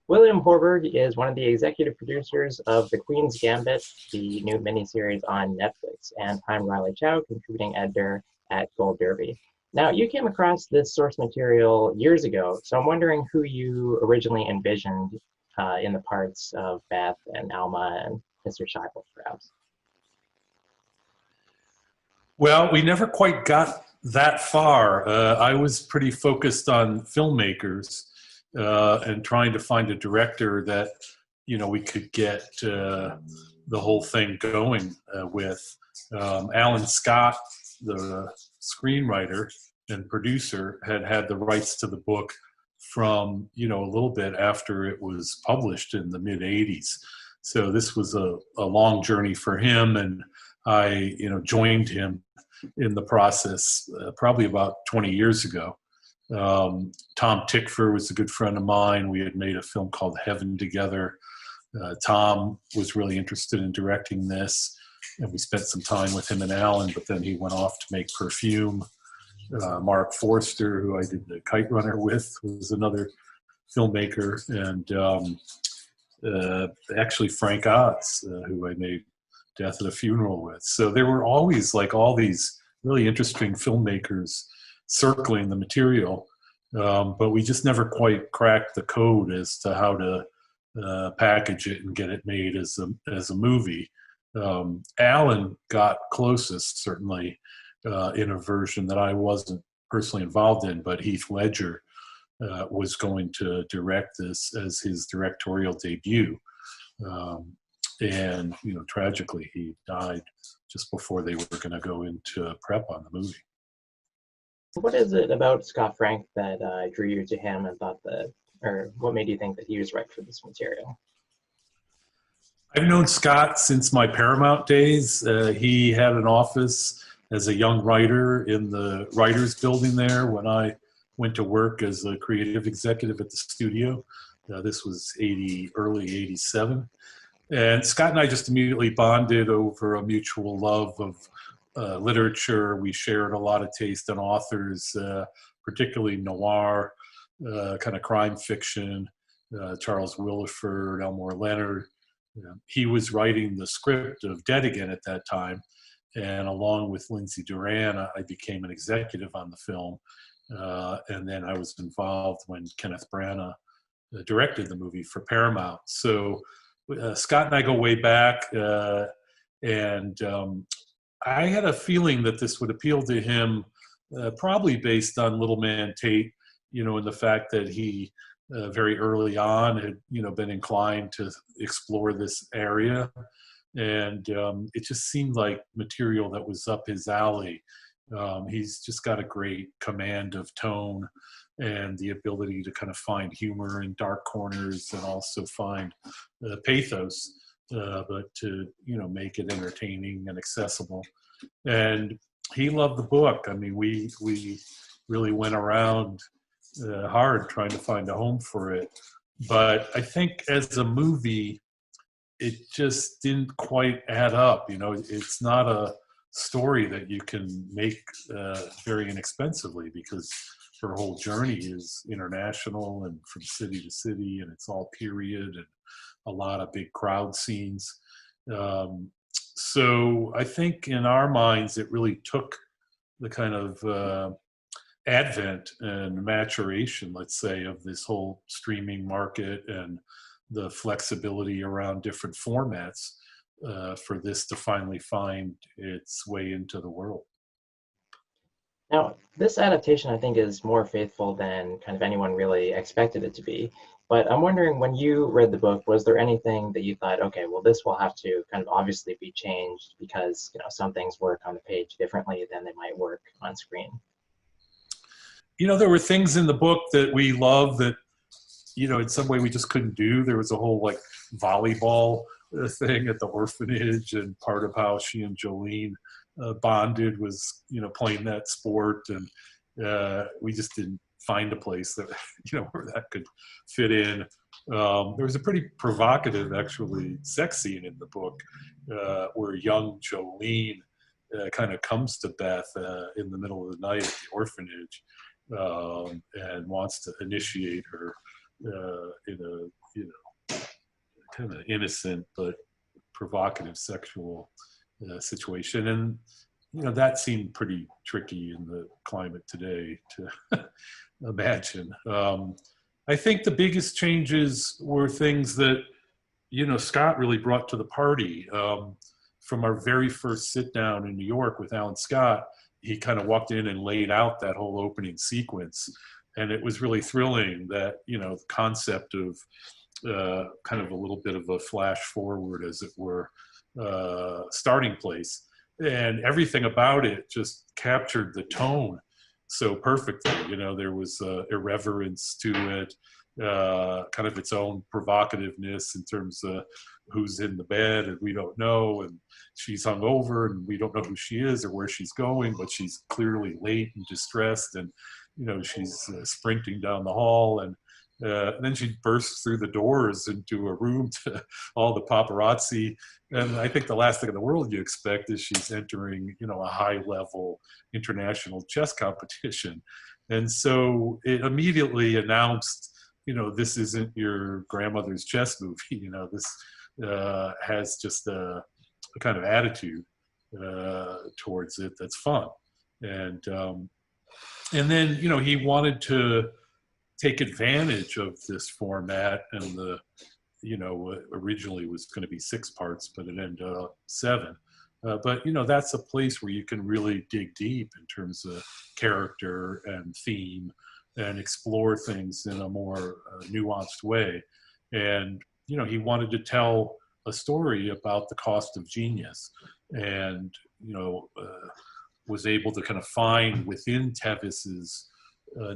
William Horberg is one of the executive producers of The Queen's Gambit, the new miniseries on Netflix, and I'm Riley Chow, contributing editor at Gold Derby. Now, you came across this source material years ago, so I'm wondering who you originally envisioned in the parts of Beth and Alma and Mr. Scheibel, perhaps. Well, we never quite got that far. I was pretty focused on filmmakers and trying to find a director that we could get the whole thing going with. Alan Scott, the screenwriter and producer, had the rights to the book from a little bit after it was published in the mid '80s. So this was a long journey for him, and I joined him in the process probably about 20 years ago. Tom Tickfer was a good friend of mine. We had made a film called Heaven together. Tom was really interested in directing this, and we spent some time with him and Alan, but then he went off to make Perfume. Mark Forster, who I did The Kite Runner with, was another filmmaker, and actually Frank Oz, who I made Death at a Funeral with. So there were always like all these really interesting filmmakers circling the material, but we just never quite cracked the code as to how to package it and get it made as a movie. Alan got closest, certainly, in a version that I wasn't personally involved in, but Heath Ledger was going to direct this as his directorial debut. And tragically, he died just before they were going to go into prep on the movie. What is it about Scott Frank that drew you to him and thought that, or what made you think that he was right for this material? I've known Scott since my Paramount days. He had an office as a young writer in the writers building there when I went to work as a creative executive at the studio. This was early 87. And Scott and I just immediately bonded over a mutual love of literature. We shared a lot of taste in authors, particularly noir, kind of crime fiction, Charles Willeford, Elmore Leonard. He was writing the script of Dead Again at that time. And along with Lindsay Duran, I became an executive on the film. And then I was involved when Kenneth Branagh directed the movie for Paramount. So Scott and I go way back, and I had a feeling that this would appeal to him, probably based on Little Man Tate, and the fact that he very early on had, been inclined to explore this area. And it just seemed like material that was up his alley. He's just got a great command of tone and the ability to kind of find humor in dark corners and also find pathos, but to make it entertaining and accessible. And he loved the book. I mean, we really went around hard trying to find a home for it. But I think as a movie, it just didn't quite add up. It's not a story that you can make very inexpensively, because her whole journey is international and from city to city, and it's all period and a lot of big crowd scenes. So I think in our minds, it really took the kind of advent and maturation, let's say, of this whole streaming market and the flexibility around different formats for this to finally find its way into the world. Now, this adaptation, I think, is more faithful than kind of anyone really expected it to be. But I'm wondering, when you read the book, was there anything that you thought, okay, well, this will have to kind of obviously be changed because some things work on the page differently than they might work on screen? There were things in the book that we loved that, in some way we just couldn't do. There was a whole like volleyball thing at the orphanage, and part of how she and Jolene bonded was, playing that sport. And we just didn't find a place that, where that could fit in. There was a pretty provocative, actually, sex scene in the book where young Jolene kind of comes to Beth in the middle of the night at the orphanage and wants to initiate her in a kind of innocent but provocative sexual situation. And, that seemed pretty tricky in the climate today to imagine. I think the biggest changes were things that, Scott really brought to the party. From our very first sit down in New York with Alan Scott, he kind of walked in and laid out that whole opening sequence. And it was really thrilling that, the concept of kind of a little bit of a flash forward, as it were, starting place. And everything about it just captured the tone so perfectly. There was irreverence to it, kind of its own provocativeness in terms of who's in the bed and we don't know, and she's hungover and we don't know who she is or where she's going, but she's clearly late and distressed, and she's sprinting down the hall, and then she bursts through the doors into a room to all the paparazzi. And I think the last thing in the world you expect is she's entering, a high-level international chess competition. And so it immediately announced, this isn't your grandmother's chess movie. This has just a kind of attitude towards it that's fun. And then, he wanted to take advantage of this format, and originally was going to be 6 parts, but it ended up 7. But that's a place where you can really dig deep in terms of character and theme, and explore things in a more nuanced way. And he wanted to tell a story about the cost of genius, and was able to kind of find within Tevis's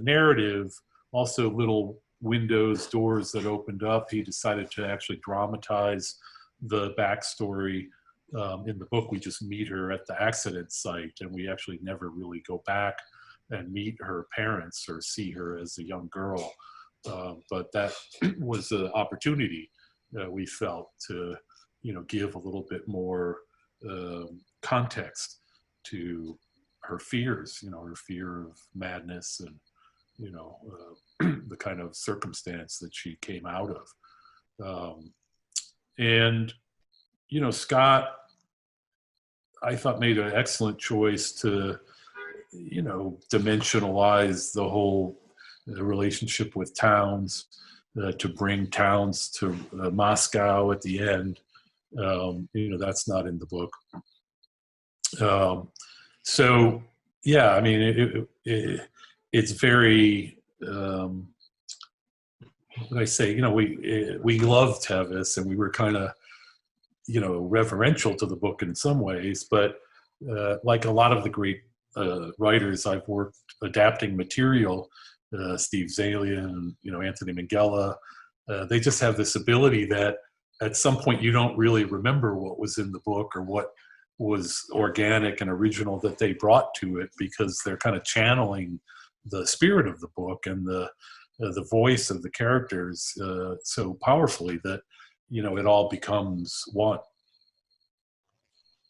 narrative also little windows, doors that opened up. He decided to actually dramatize the backstory. In the book, we just meet her at the accident site, and we actually never really go back and meet her parents or see her as a young girl. But that was an opportunity we felt to, give a little bit more context to her fears, her fear of madness and, the kind of circumstance that she came out of. And, Scott, I thought, made an excellent choice to, dimensionalize the whole relationship with Towns, to bring Towns to Moscow at the end. That's not in the book. So, yeah, I mean, it's very, what I say, we love Tevis, and we were kind of, reverential to the book in some ways, but like a lot of the great writers I've worked adapting material, Steve Zalian, Anthony Minghella, they just have this ability that at some point you don't really remember what was in the book or what was organic and original that they brought to it, because they're kind of channeling the spirit of the book and the voice of the characters so powerfully that it all becomes one.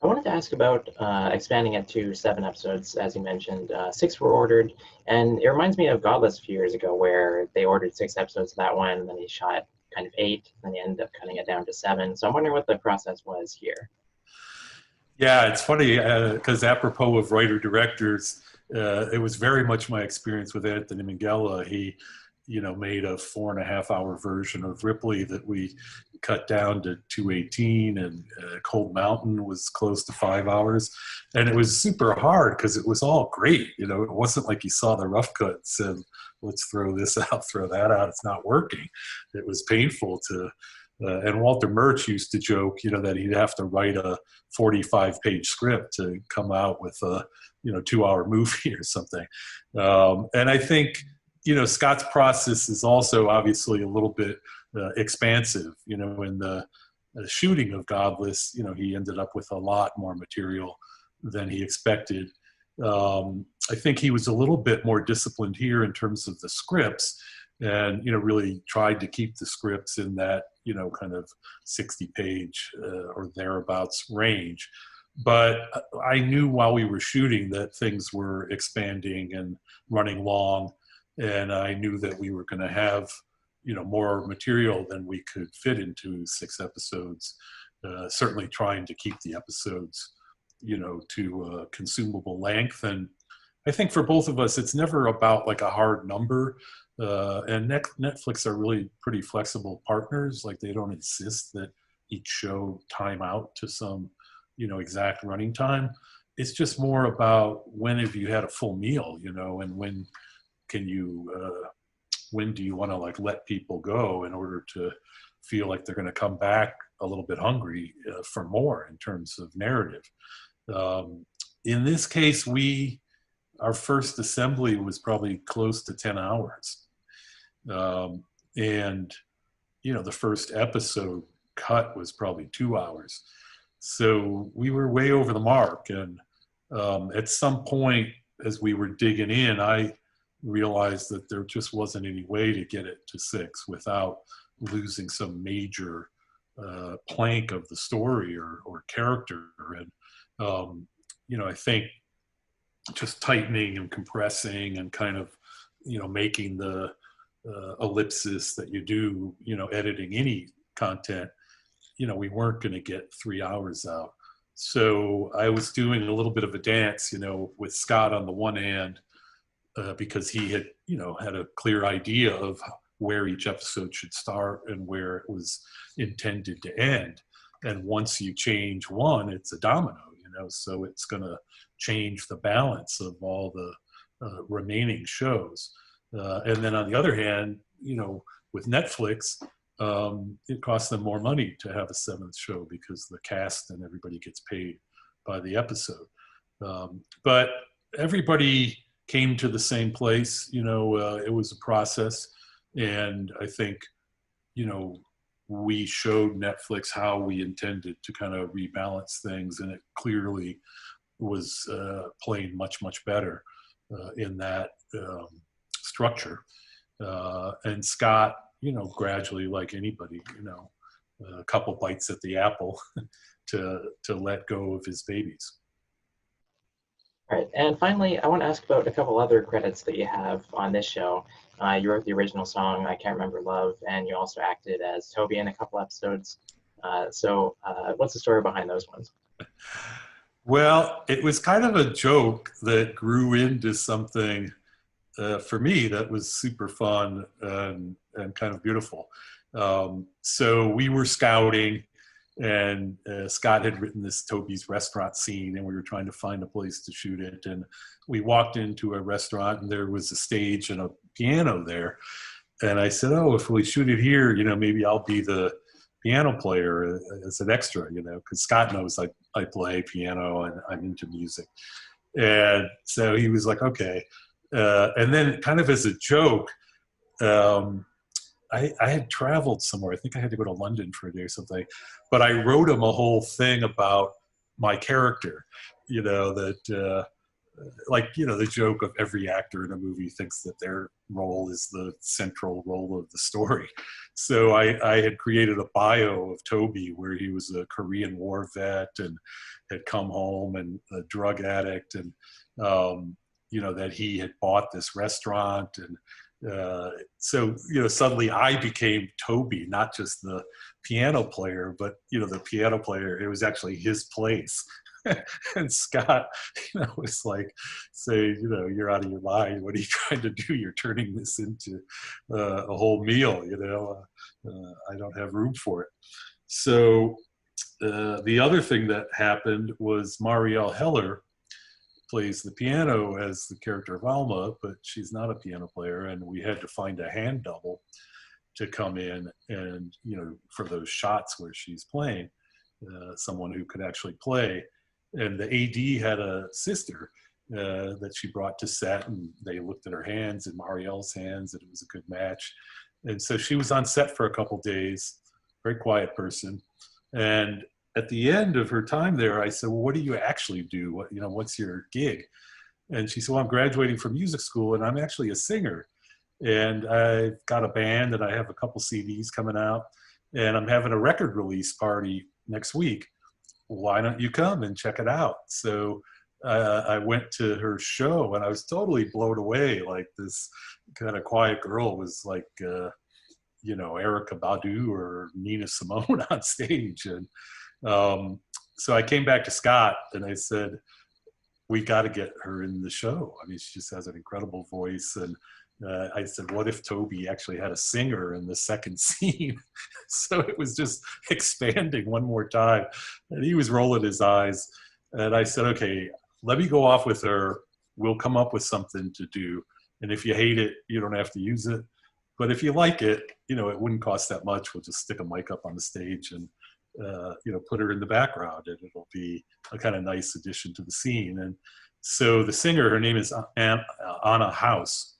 I wanted to ask about expanding it to 7 episodes, as you mentioned. 6 were ordered, and it reminds me of Godless a few years ago, where they ordered 6 episodes of that one, and then he shot kind of 8, and he ended up cutting it down to 7. So I'm wondering what the process was here. Yeah, it's funny because apropos of writer-directors, it was very much my experience with Anthony Minghella. He, made a 4.5-hour version of Ripley that we cut down to 2:18, and Cold Mountain was close to 5 hours. And it was super hard because it was all great. It wasn't like you saw the rough cuts and let's throw this out, throw that out. It's not working. It was painful to, and Walter Murch used to joke, that he'd have to write a 45-page script to come out with a, 2-hour movie or something. And I think, Scott's process is also obviously a little bit expansive. In the shooting of Godless, he ended up with a lot more material than he expected. I think he was a little bit more disciplined here in terms of the scripts, and really tried to keep the scripts in that kind of 60-page or thereabouts range. But I knew while we were shooting that things were expanding and running long, and I knew that we were going to have more material than we could fit into 6 episodes. Certainly trying to keep the episodes, to consumable length. And I think for both of us, it's never about like a hard number. And Netflix are really pretty flexible partners. Like they don't insist that each show time out to some, exact running time. It's just more about when have you had a full meal, and when can you, when do you want to like let people go in order to feel like they're going to come back a little bit hungry for more in terms of narrative. In this case, our first assembly was probably close to 10 hours. And, the first episode cut was probably 2 hours. So we were way over the mark. And at some point, as we were digging in, I realized that there just wasn't any way to get it to 6 without losing some major plank of the story or character. And, I think just tightening and compressing and kind of, making the ellipsis that you do, editing any content, we weren't going to get 3 hours out. So I was doing a little bit of a dance, with Scott on the one hand, because he had, had a clear idea of where each episode should start and where it was intended to end. And once you change one, it's a domino, so it's going to change the balance of all the remaining shows. And then on the other hand, with Netflix, it costs them more money to have a 7th show because the cast and everybody gets paid by the episode. But everybody came to the same place, it was a process. And I think, we showed Netflix how we intended to kind of rebalance things, and it clearly was playing much, much better in that structure. And Scott, gradually, like anybody, a couple bites at the apple to let go of his babies. All right, and finally, I want to ask about a couple other credits that you have on this show. You wrote the original song, I Can't Remember Love, and you also acted as Toby in a couple episodes. So what's the story behind those ones? Well, it was kind of a joke that grew into something for me that was super fun and kind of beautiful. So we were scouting, and Scott had written this Toby's restaurant scene, and we were trying to find a place to shoot it. And we walked into a restaurant, and there was a stage and a piano there. And I said, oh, if we shoot it here, maybe I'll be the piano player as an extra, because Scott knows I play piano and I'm into music. And so he was like, okay. And then kind of as a joke, I had traveled somewhere. I think I had to go to London for a day or something, but I wrote him a whole thing about my character, that the joke of every actor in a movie thinks that their role is the central role of the story. So I had created a bio of Toby where he was a Korean War vet and had come home and a drug addict, and, that he had bought this restaurant. And so, suddenly I became Toby, not just the piano player, but, the piano player, it was actually his place. And Scott, was like, say, you're out of your mind. What are you trying to do? You're turning this into a whole meal, I don't have room for it. So the other thing that happened was Marielle Heller plays the piano as the character of Alma, but she's not a piano player, and we had to find a hand double to come in and, for those shots where she's playing, someone who could actually play. And the AD had a sister that she brought to set, and they looked at her hands and Marielle's hands, and it was a good match. And so she was on set for a couple days, very quiet person. And at the end of her time there, I said, well, what do you actually do? What's your gig? And she said, well, I'm graduating from music school, and I'm actually a singer. And I've got a band, and I have a couple CDs coming out, and I'm having a record release party next week. Why don't you come and check it out? So I went to her show, and I was totally blown away. Like, this kind of quiet girl was like, Erykah Badu or Nina Simone on stage. And so I came back to Scott and I said, we got to get her in the show. I mean, she just has an incredible voice. And I said, what if Toby actually had a singer in the second scene? So it was just expanding one more time. And he was rolling his eyes. And I said, okay, let me go off with her. We'll come up with something to do. And if you hate it, you don't have to use it. But if you like it, it wouldn't cost that much. We'll just stick a mic up on the stage and, put her in the background, and it'll be a kind of nice addition to the scene. And so the singer, her name is Anna House,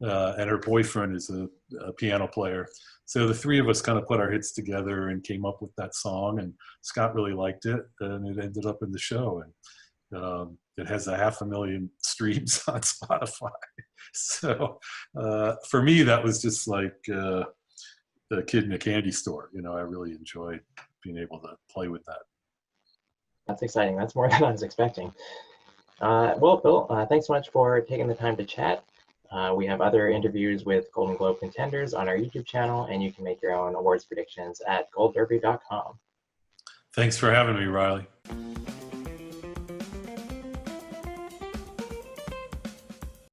and her boyfriend is a piano player. So the three of us kind of put our heads together and came up with that song, and Scott really liked it, and it ended up in the show. And it has 500,000 streams on Spotify. So for me, that was just like the kid in a candy store. I really enjoyed being able to play with that. That's exciting. That's more than I was expecting. Well, Bill, thanks so much for taking the time to chat. We have other interviews with Golden Globe contenders on our YouTube channel, and you can make your own awards predictions at goldderby.com. Thanks for having me, Riley.